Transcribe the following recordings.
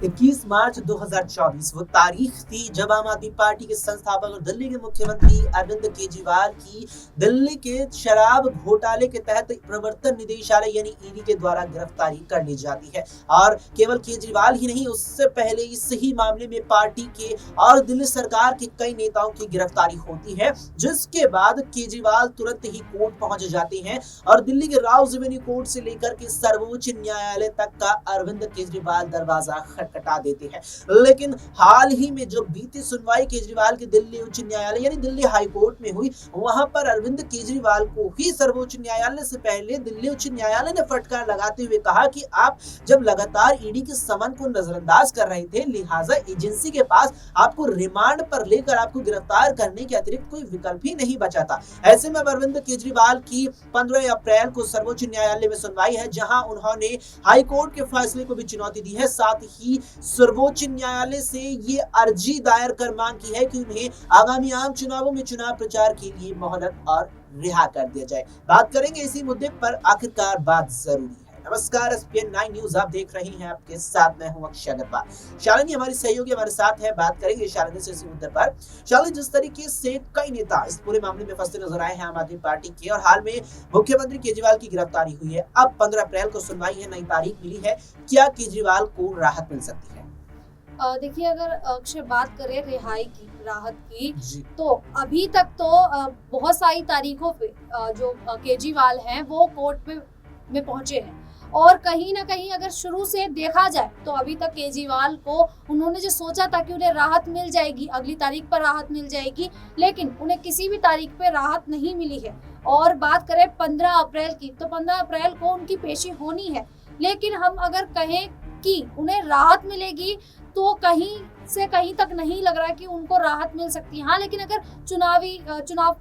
21 मार्च 2024 वो तारीख थी जब आम आदमी पार्टी के संस्थापक और दिल्ली के मुख्यमंत्री अरविंद केजरीवाल की दिल्ली के शराब घोटाले के तहत प्रवर्तन निदेशालय यानी ईडी के द्वारा गिरफ्तारी कर ली जाती है। और केवल केजरीवाल ही नहीं, उससे पहले इस ही मामले में पार्टी के और दिल्ली सरकार के कई नेताओं की गिरफ्तारी होती है, जिसके बाद केजरीवाल तुरंत ही कोर्ट पहुंच जाते हैं और दिल्ली के राउज एवेन्यू कोर्ट से लेकर के सर्वोच्च न्यायालय तक का अरविंद केजरीवाल दरवाजा खटखटा देते हैं। लेकिन हाल ही में जो बीती सुनवाई केजरीवाल की दिल्ली उच्च न्यायालय यानी दिल्ली हाई कोर्ट में हुई, वहां पर अरविंद केजरीवाल को ही सर्वोच्च न्यायालय से पहले दिल्ली उच्च न्यायालय ने फटकार लगाते हुए कहा कि आप जब लगातार ईडी के समन को नजरअंदाज कर रहे थे, लिहाजा एजेंसी के पास आपको रिमांड पर लेकर आपको गिरफ्तार करने के अतिरिक्त कोई विकल्प ही नहीं बचा था। ऐसे में अरविंद केजरीवाल की 15 अप्रैल को सर्वोच्च न्यायालय में सुनवाई है, जहां उन्होंने हाई कोर्ट के फैसले को भी चुनौती दी है। साथ ही सर्वोच्च न्यायालय से ये अर्जी दायर कर मांग की है कि उन्हें आगामी आम चुनावों में चुनाव प्रचार के लिए मोहलत और रिहा कर दिया जाए। बात करेंगे इसी मुद्दे पर, आखिरकार बात जरूरी है। नमस्कार, SPN 9 न्यूज आप देख रहे हैं, आपके साथ मैं हूं अक्षय अग्रवाल। शालिनी हमारी सहयोगी हमारे साथ है, बात करेंगे शालिनी से इसी मुद्दे पर। शालिनी, जिस तरीके से कई नेता इस पूरे मामले में फंसते नजर आए हैं आम आदमी पार्टी के, और हाल में मुख्यमंत्री केजरीवाल की गिरफ्तारी हुई है, अब 15 अप्रैल को सुनवाई है, नई तारीख मिली है, क्या केजरीवाल को राहत मिल सकती है? देखिए, अगर अक्षय बात करें रिहाई की, राहत की, तो अभी तक तो बहुत सारी तारीखों पे जो केजरीवाल हैं वो कोर्ट में पहुंचे हैं, और कहीं ना कहीं अगर शुरू से देखा जाए तो अभी तक केजरीवाल को उन्होंने जो सोचा था कि उन्हें राहत मिल जाएगी, अगली तारीख पर राहत मिल जाएगी, लेकिन उन्हें किसी भी तारीख पे राहत नहीं मिली है। और बात करें 15 अप्रैल की, तो 15 अप्रैल को उनकी पेशी होनी है, लेकिन हम अगर कहें कि उन्हें राहत मिलेगी तो कहीं से कहीं तक नहीं लग रहा कि उनको राहत मिल सकती है। हाँ, लेकिन अगर चुनाव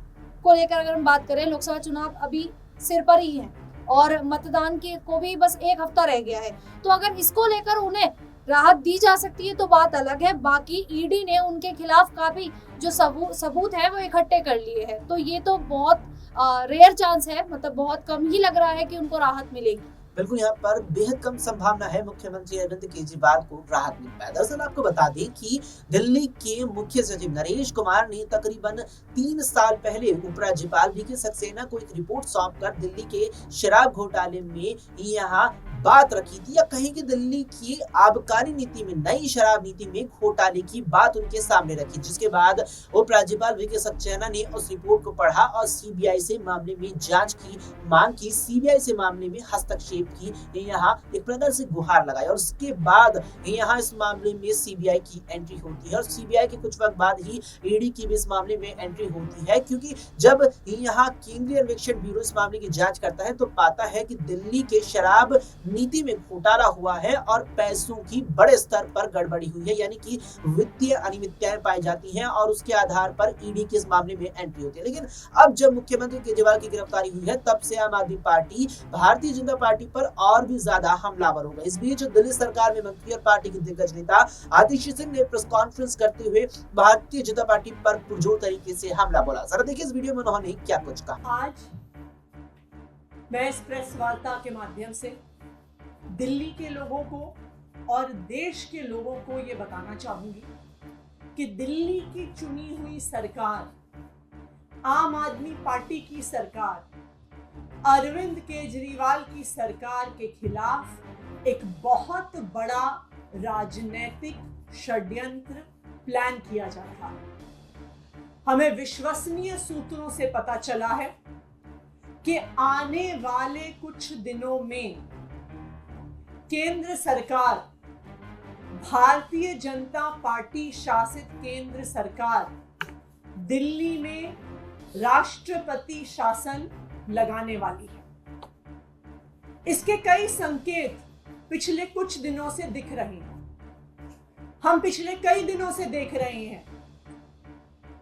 को लेकर अगर हम बात करें, लोकसभा चुनाव अभी सिर पर ही है और मतदान के को भी बस 1 हफ्ता रह गया है, तो अगर इसको लेकर उन्हें राहत दी जा सकती है तो बात अलग है। बाकी ईडी ने उनके खिलाफ काफी जो सबूत है वो इकट्ठे कर लिए हैं, तो ये तो बहुत रेयर चांस है, मतलब बहुत कम ही लग रहा है कि उनको राहत मिलेगी। बिल्कुल, यहाँ पर बेहद कम संभावना है मुख्यमंत्री अरविंद केजरीवाल को राहत मिल पाए। दरअसल आपको बता दें कि दिल्ली के मुख्य सचिव नरेश कुमार ने तकरीबन 3 साल पहले उपराज्यपाल वीके सक्सेना को एक रिपोर्ट सौंपकर दिल्ली के शराब घोटाले में यहाँ बात रखी थी, या कहीं कि दिल्ली की आबकारी नीति में, नई शराब नीति में घोटाले की बात उनके सामने रखी, जिसके बाद उपराज्यपाल वीके सक्सेना ने उस रिपोर्ट को पढ़ा और सीबीआई से मामले में जांच की मांग की, सीबीआई से मामले में हस्तक्षेप की यहाँ एक प्रकार से गुहार लगाई, और उसके बाद यहाँ इस मामले में सीबीआई की एंट्री होती है, और सीबीआई के कुछ वक्त बाद ही ईडी की भी इस मामले में एंट्री होती है, क्योंकि जब यहाँ केंद्रीय अन्वेषण ब्यूरो इस मामले की जांच करता है तो पाता है कि दिल्ली के शराब नीति में घोटाला हुआ है और पैसों की बड़े स्तर पर गड़बड़ी हुई है, यानी कि वित्तीय अनियमितताएं पाई जाती हैं, और उसके आधार पर ईडी की इस मामले में एंट्री होती है। लेकिन अब जब मुख्यमंत्री केजरीवाल की गिरफ्तारी हुई है, तब से आम आदमी पार्टी भारतीय जनता पार्टी पर और भी ज्यादा हमलावर हो गए। इस बीच दिल्ली सरकार में मंत्री और पार्टी के दिग्गज नेता आतिश सिंह ने प्रेस कॉन्फ्रेंस करते हुए भारतीय जनता पार्टी पर पुरजोर तरीके से हमला बोला। जरा देखिए इस वीडियो में उन्होंने क्या कुछ कहा। आज मैं इस प्रेस वार्ता के माध्यम से दिल्ली के लोगों को और देश के लोगों को ये बताना चाहूंगी कि दिल्ली की चुनी हुई सरकार, आम आदमी पार्टी की सरकार, अरविंद केजरीवाल की सरकार के खिलाफ एक बहुत बड़ा राजनीतिक षड्यंत्र प्लान किया जा रहा है। हमें विश्वसनीय सूत्रों से पता चला है कि आने वाले कुछ दिनों में केंद्र सरकार, भारतीय जनता पार्टी शासित केंद्र सरकार दिल्ली में राष्ट्रपति शासन लगाने वाली है। इसके कई संकेत पिछले कुछ दिनों से दिख रहे हैं। हम पिछले कई दिनों से देख रहे हैं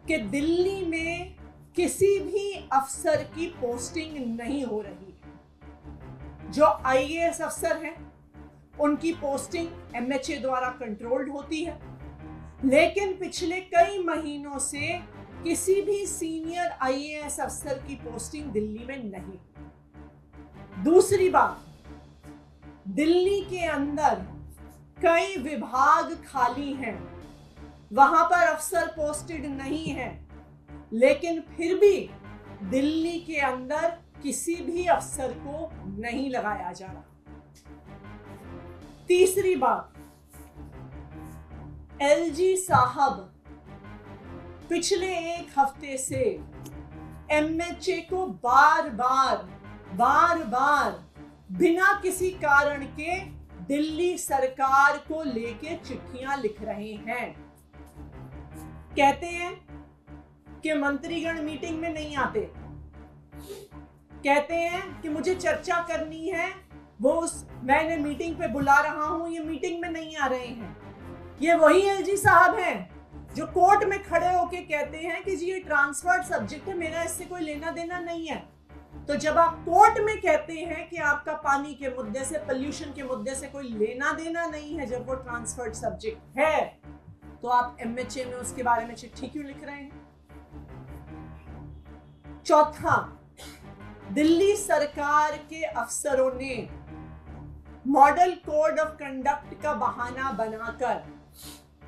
कि दिल्ली में किसी भी अफसर की पोस्टिंग नहीं हो रही है। जो आईएएस अफसर हैं उनकी पोस्टिंग एमएचए द्वारा कंट्रोल्ड होती है, लेकिन पिछले कई महीनों से किसी भी सीनियर आईएएस अफसर की पोस्टिंग दिल्ली में नहीं। दूसरी बात, दिल्ली के अंदर कई विभाग खाली हैं, वहां पर अफसर पोस्टेड नहीं है, लेकिन फिर भी दिल्ली के अंदर किसी भी अफसर को नहीं लगाया जा रहा। तीसरी बात, एलजी साहब पिछले एक हफ्ते से एमएचए को बार बार बिना किसी कारण के दिल्ली सरकार को लेके चिट्ठियां लिख रहे हैं। कहते हैं कि मंत्रीगण मीटिंग में नहीं आते, कहते हैं कि मुझे चर्चा करनी है, मैंने मीटिंग पे बुला रहा हूं, ये मीटिंग में नहीं आ रहे हैं। ये वही एलजी साहब हैं जो कोर्ट में खड़े होके कहते हैं कि जी ये ट्रांसफर्ड सब्जेक्ट है, मेरा इससे कोई लेना देना नहीं है। तो जब आप कोर्ट में कहते हैं कि आपका पानी के मुद्दे से, पोल्यूशन के मुद्दे से कोई लेना देना नहीं है, जब वो ट्रांसफर्ड सब्जेक्ट है, तो आप एमएचए में उसके बारे में चिट्ठी क्यों लिख रहे हैं? चौथा, दिल्ली सरकार के अफसरों ने मॉडल कोड ऑफ कंडक्ट का बहाना बनाकर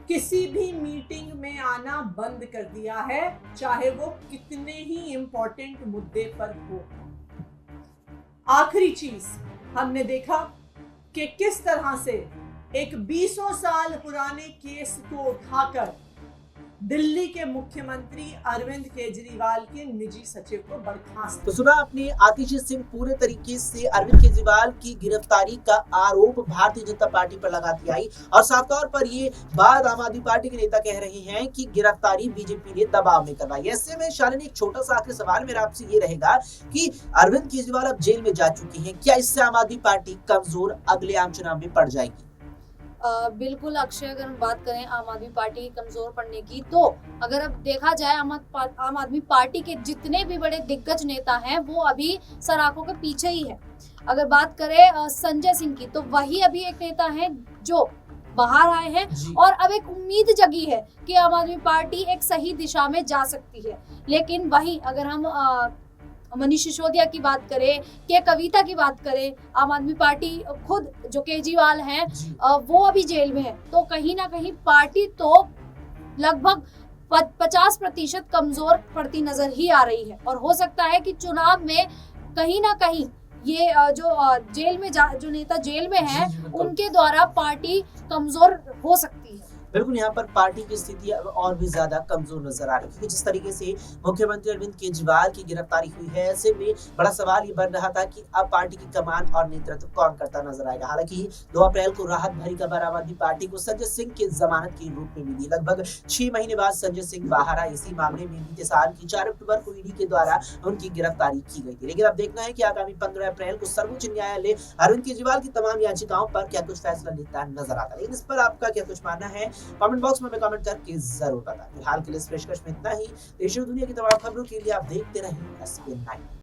किसी भी मीटिंग में आना बंद कर दिया है, चाहे वो कितने ही इंपॉर्टेंट मुद्दे पर हो। आखिरी चीज, हमने देखा कि किस तरह से एक 20 साल पुराने केस को उठाकर दिल्ली के मुख्यमंत्री अरविंद केजरीवाल के निजी सचिव को बर्खास्त। तो सुना आपने आतिश सिंह पूरे तरीके से अरविंद केजरीवाल की गिरफ्तारी का आरोप भारतीय जनता पार्टी पर लगाती आई, और साफ तौर पर ये बात आम आदमी पार्टी के नेता कह रहे हैं कि गिरफ्तारी बीजेपी ने दबाव में करवाई। ऐसे में शालिनी, एक छोटा सा आखिरी सवाल मेरा आपसे ये रहेगा कि अरविंद केजरीवाल अब जेल में जा चुके हैं, क्या इससे आम आदमी पार्टी कमजोर अगले आम चुनाव में पड़ जाएगी? बिल्कुल अक्षय, अगर हम बात करें आम आदमी पार्टी कमजोर पड़ने की, तो अगर अब देखा जाए आम आदमी पार्टी के जितने भी बड़े दिग्गज नेता हैं वो अभी सराखों के पीछे ही है। अगर बात करें संजय सिंह की, तो वही अभी एक नेता हैं जो बाहर आए हैं और अब एक उम्मीद जगी है कि आम आदमी पार्टी एक सही दिशा में जा सकती है। लेकिन वही अगर हम मनीष सिसोदिया की बात करें, के कविता की बात करें, आम आदमी पार्टी खुद जो केजरीवाल हैं वो अभी जेल में है, तो कहीं ना कहीं पार्टी तो लगभग 50% कमजोर पड़ती नजर ही आ रही है। और हो सकता है कि चुनाव में कहीं ना कहीं ये जो जेल में जो नेता जेल में है उनके द्वारा पार्टी कमजोर हो सकती है। बिल्कुल, यहाँ पर पार्टी की स्थिति अब और भी ज्यादा कमजोर नजर आ रही है। जिस तरीके से मुख्यमंत्री अरविंद केजरीवाल की गिरफ्तारी हुई है, ऐसे में बड़ा सवाल ये बन रहा था कि अब पार्टी की कमान और नेतृत्व कौन करता नजर आएगा। हालांकि 2 अप्रैल को राहत भरी खबर आम आदमी पार्टी को संजय सिंह की जमानत के रूप में मिली। लगभग 6 महीने बाद संजय सिंह बाहर आए। इसी मामले में बीते साल की 4 अक्टूबर को ईडी के द्वारा उनकी गिरफ्तारी की गई थी। लेकिन अब देखना है कि आगामी 15 अप्रैल को सर्वोच्च न्यायालय अरविंद केजरीवाल की तमाम याचिकाओं पर क्या कुछ फैसला लेता नजर आता है। लेकिन इस पर आपका क्या कुछ मानना है, कमेंट बॉक्स में कमेंट करके जरूर बताएं। फिलहाल के लिए इस पेशकश में इतना ही। देश और दुनिया की तमाम खबरों के लिए आप देखते रहें SK9।